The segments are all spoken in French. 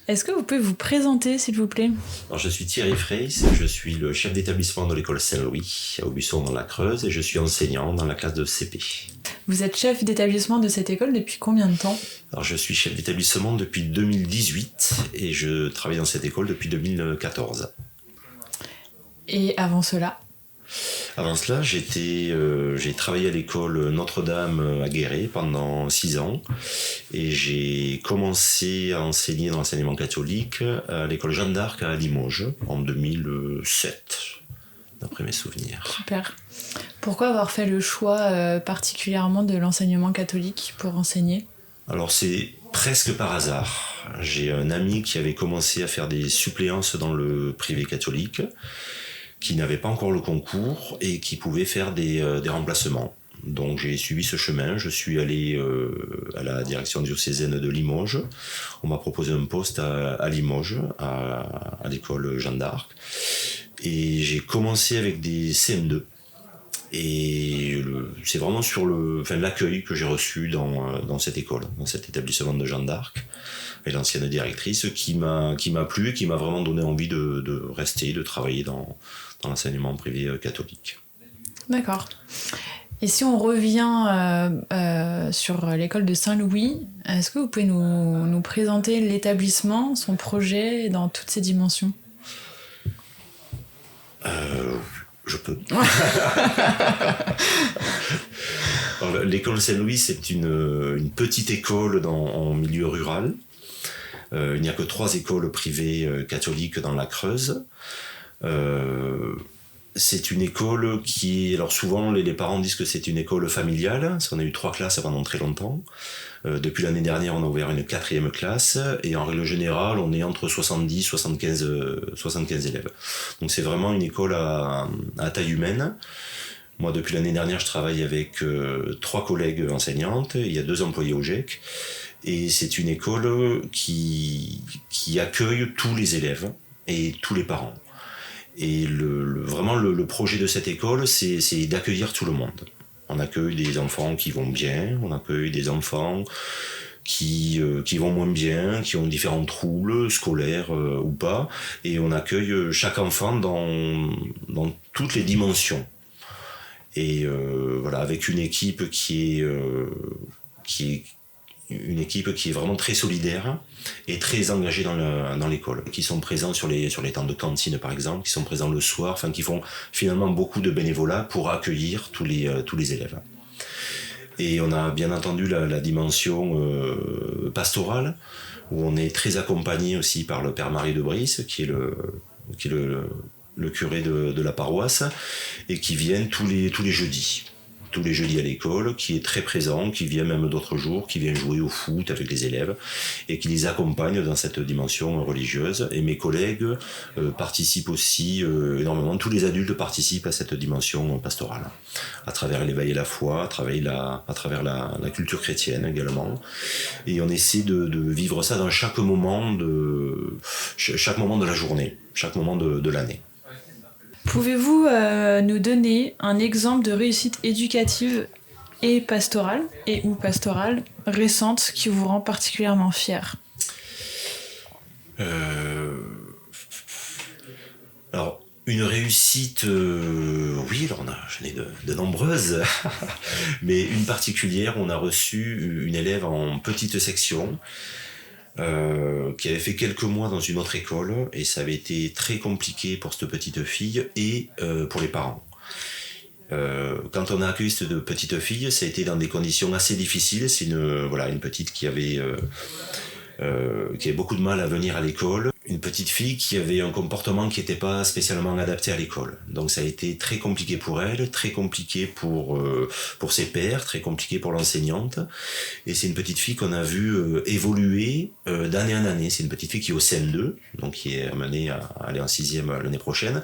Est-ce que vous pouvez vous présenter, s'il vous plaît ? Alors, je suis Thierry Freyss, je suis le chef d'établissement de l'école Saint-Louis à Aubusson dans la Creuse et je suis enseignant dans la classe de CP. Vous êtes chef d'établissement de cette école depuis combien de temps ? Alors, je suis chef d'établissement depuis 2018 et je travaille dans cette école depuis 2014. Et avant cela ? Avant cela, j'ai travaillé à l'école Notre-Dame à Guéret pendant 6 ans et j'ai commencé à enseigner dans l'enseignement catholique à l'école Jeanne d'Arc à Limoges en 2007, d'après mes souvenirs. Super. Pourquoi avoir fait le choix particulièrement de l'enseignement catholique pour enseigner ? Alors c'est presque par hasard. J'ai un ami qui avait commencé à faire des suppléances dans le privé catholique, qui n'avait pas encore le concours et qui pouvait faire des remplacements. Donc j'ai suivi ce chemin, je suis allé à la direction diocésaine de Limoges. On m'a proposé un poste à Limoges, à l'école Jeanne d'Arc. Et j'ai commencé avec des CM2. Et c'est vraiment sur l'accueil que j'ai reçu dans cette école, dans cet établissement de Jeanne d'Arc, et l'ancienne directrice, qui m'a plu et qui m'a vraiment donné envie de rester, de travailler dans l'enseignement privé catholique. D'accord. Et si on revient sur l'école de Saint-Louis, est-ce que vous pouvez nous présenter l'établissement, son projet dans toutes ses dimensions ? Je peux. Alors, l'école Saint-Louis, c'est une petite école en milieu rural. Il n'y a que 3 écoles privées catholiques dans la Creuse. C'est une école qui... Alors souvent, les parents disent que c'est une école familiale, parce qu'on a eu 3 classes pendant très longtemps. Depuis l'année dernière, on a ouvert une 4e classe, et en règle générale, on est entre 70 et 75 élèves. Donc c'est vraiment une école à taille humaine. Moi, depuis l'année dernière, je travaille avec 3 collègues enseignantes, il y a 2 employés au GEC, et c'est une école qui accueille tous les élèves et tous les parents. Et vraiment, le projet de cette école, c'est d'accueillir tout le monde. On accueille des enfants qui vont bien, on accueille des enfants qui vont moins bien, qui ont différents troubles, scolaires ou pas, et on accueille chaque enfant dans toutes les dimensions. Et voilà, avec une équipe qui est une équipe qui est vraiment très solidaire et très engagée dans l'école, qui sont présents sur les temps de cantine par exemple, qui sont présents le soir, enfin qui font finalement beaucoup de bénévolat pour accueillir tous les élèves. Et on a bien entendu la dimension pastorale, où on est très accompagné aussi par le père Marie de Brice, qui est le curé de la paroisse, et qui vient tous les jeudis. Tous les jeudis à l'école, qui est très présent, qui vient même d'autres jours, qui vient jouer au foot avec les élèves et qui les accompagne dans cette dimension religieuse. Et mes collègues participent aussi énormément, tous les adultes participent à cette dimension pastorale, à travers l'éveil et la foi, à travers la culture chrétienne également. Et on essaie de vivre ça dans chaque moment de la journée, chaque moment de l'année. Pouvez-vous nous donner un exemple de réussite éducative et pastorale récente qui vous rend particulièrement fier ? Alors, une réussite, oui, alors j'en ai de nombreuses, mais une particulière, on a reçu une élève en petite section, qui avait fait quelques mois dans une autre école, et ça avait été très compliqué pour cette petite fille et pour les parents. Quand on a accueilli cette petite fille, ça a été dans des conditions assez difficiles. C'est une petite qui avait beaucoup de mal à venir à l'école. Une petite fille qui avait un comportement qui n'était pas spécialement adapté à l'école. Donc ça a été très compliqué pour elle, très compliqué pour ses pairs, très compliqué pour l'enseignante. Et c'est une petite fille qu'on a vue évoluer d'année en année. C'est une petite fille qui est au CM2, donc qui est amenée à aller en 6e l'année prochaine.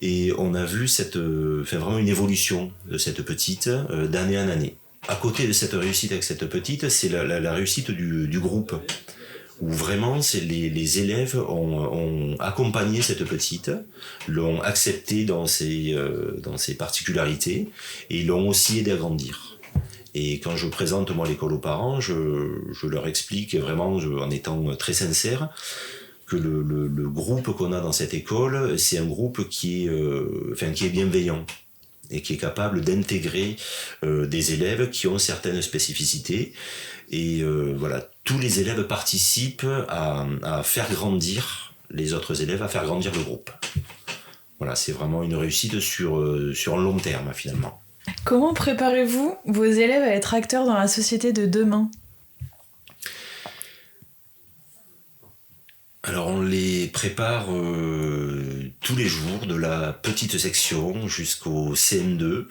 Et on a vu vraiment une évolution de cette petite d'année en année. À côté de cette réussite avec cette petite, c'est la réussite du groupe, où vraiment les élèves ont accompagné cette petite, l'ont acceptée dans ses particularités, et l'ont aussi aidé à grandir. Et quand je présente moi l'école aux parents, je leur explique vraiment en étant très sincère que le groupe qu'on a dans cette école, c'est un groupe qui est bienveillant et qui est capable d'intégrer des élèves qui ont certaines spécificités. Et voilà, tous les élèves participent à faire grandir les autres élèves, à faire grandir le groupe. Voilà, c'est vraiment une réussite sur un long terme finalement. Comment préparez-vous vos élèves à être acteurs dans la société de demain ? Alors on les prépare tous les jours, de la petite section jusqu'au CM2.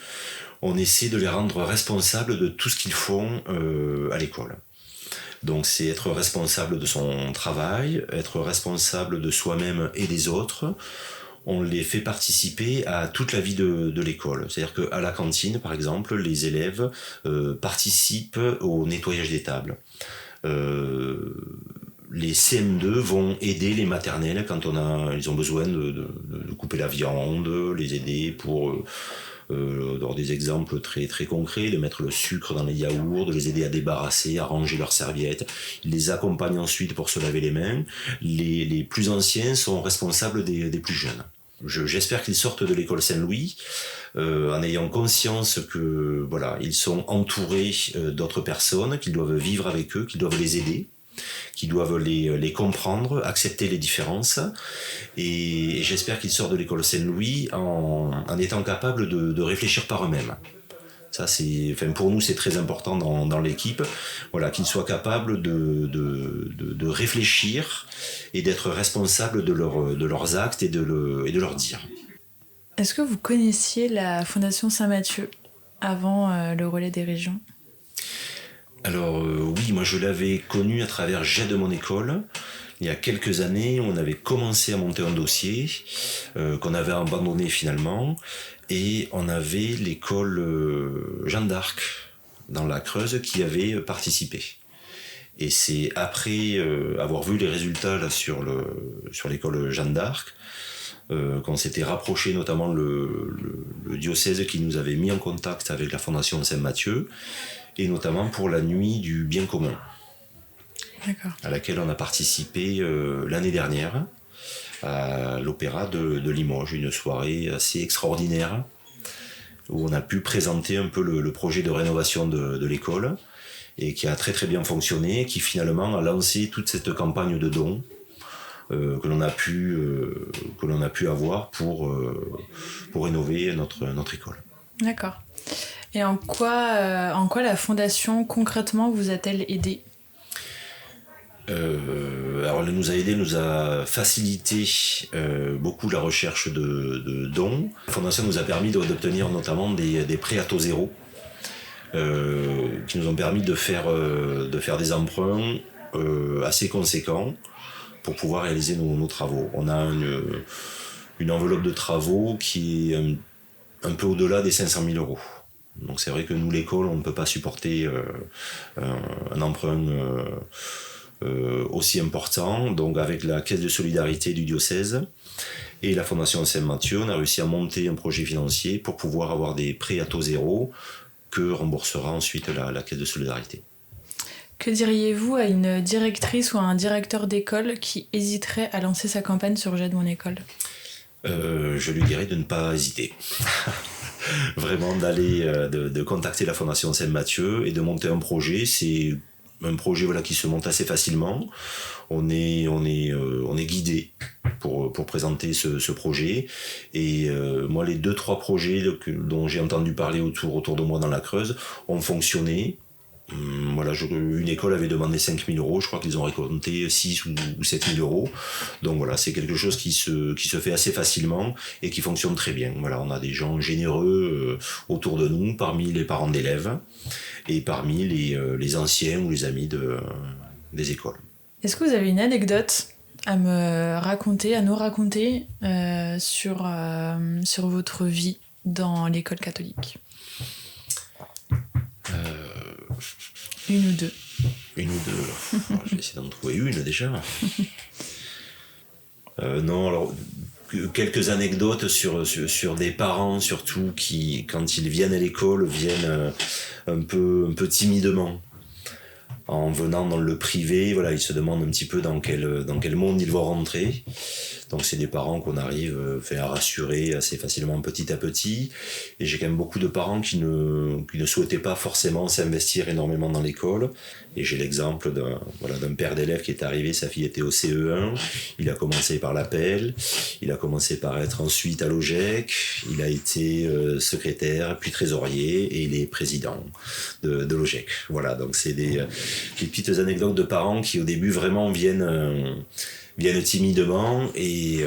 On essaie de les rendre responsables de tout ce qu'ils font à l'école. Donc c'est être responsable de son travail, être responsable de soi-même et des autres. On les fait participer à toute la vie de l'école. C'est-à-dire qu'à la cantine, par exemple, les élèves participent au nettoyage des tables. Les CM2 vont aider les maternelles quand ils ont besoin de couper la viande, les aider pour dans des exemples très, très concrets, de mettre le sucre dans les yaourts, de les aider à débarrasser, à ranger leurs serviettes. Ils les accompagnent ensuite pour se laver les mains. Les plus anciens sont responsables des plus jeunes. J'espère qu'ils sortent de l'école Saint-Louis en ayant conscience que voilà, ils sont entourés d'autres personnes, qu'ils doivent vivre avec eux, qu'ils doivent les aider, qui doivent les comprendre, accepter les différences. Et j'espère qu'ils sortent de l'école Saint-Louis en étant capables de réfléchir par eux-mêmes. Ça, pour nous, c'est très important dans l'équipe, voilà, qu'ils soient capables de réfléchir et d'être responsables de leurs actes et de leur dire. Est-ce que vous connaissiez la Fondation Saint-Mathieu avant le relais des régions ? Alors oui, moi je l'avais connu à travers J'aide mon école. Il y a quelques années, on avait commencé à monter un dossier qu'on avait abandonné finalement, et on avait l'école Jeanne d'Arc dans la Creuse qui avait participé. Et c'est après avoir vu les résultats là, sur l'école Jeanne d'Arc qu'on s'était rapproché, notamment le diocèse qui nous avait mis en contact avec la Fondation Saint-Mathieu, et notamment pour la nuit du bien commun. D'accord. À laquelle on a participé l'année dernière à l'Opéra de Limoges, une soirée assez extraordinaire où on a pu présenter un peu le projet de rénovation de l'école, et qui a très très bien fonctionné, qui finalement a lancé toute cette campagne de dons que l'on a pu avoir pour rénover notre école. D'accord. Et en quoi la Fondation concrètement vous a-t-elle aidé ? Alors elle nous a aidé, nous a facilité beaucoup la recherche de dons. La Fondation nous a permis d'obtenir notamment des prêts à taux zéro qui nous ont permis de faire des emprunts assez conséquents pour pouvoir réaliser nos travaux. On a une enveloppe de travaux qui est un peu au-delà des 500 000 euros. Donc c'est vrai que nous, l'école, on ne peut pas supporter un emprunt aussi important. Donc avec la caisse de solidarité du diocèse et la Fondation Saint-Mathieu, on a réussi à monter un projet financier pour pouvoir avoir des prêts à taux zéro que remboursera ensuite la caisse de solidarité. Que diriez-vous à une directrice ou à un directeur d'école qui hésiterait à lancer sa campagne sur J'aide mon école ? Je lui dirais de ne pas hésiter. Vraiment d'aller, de contacter la Fondation Saint-Mathieu et de monter un projet. C'est un projet voilà, qui se monte assez facilement. On est guidé pour présenter ce projet. Et moi, les 2-3 projets dont j'ai entendu parler autour de moi dans la Creuse ont fonctionné. Voilà, une école avait demandé 5 000 euros, je crois qu'ils ont récolté 6 ou 7 000 euros. Donc voilà, c'est quelque chose qui se fait assez facilement et qui fonctionne très bien. Voilà, on a des gens généreux autour de nous, parmi les parents d'élèves et parmi les anciens ou les amis des écoles. Est-ce que vous avez une anecdote à nous raconter sur votre vie dans l'école catholique ? Une ou deux. Une ou deux. Alors, je vais essayer d'en trouver une déjà. Non, alors quelques anecdotes sur des parents surtout qui, quand ils viennent à l'école, viennent un peu timidement. En venant dans le privé, voilà, ils se demandent un petit peu dans quel monde ils vont rentrer. Donc c'est des parents qu'on arrive à rassurer assez facilement petit à petit. Et j'ai quand même beaucoup de parents qui ne souhaitaient pas forcément s'investir énormément dans l'école. Et j'ai l'exemple d'un père d'élève qui est arrivé, sa fille était au CE1, il a commencé par l'APEL, il a commencé par être ensuite à l'OGEC, il a été secrétaire, puis trésorier, et il est président de l'OGEC. Voilà, donc c'est des petites anecdotes de parents qui au début vraiment viennent timidement et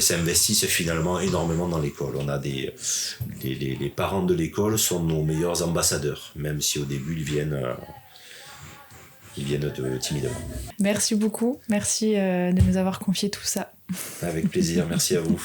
s'investissent finalement énormément dans l'école. On a les parents de l'école sont nos meilleurs ambassadeurs, même si au début ils viennent timidement. Merci beaucoup, merci de nous avoir confié tout ça. Avec plaisir, merci à vous.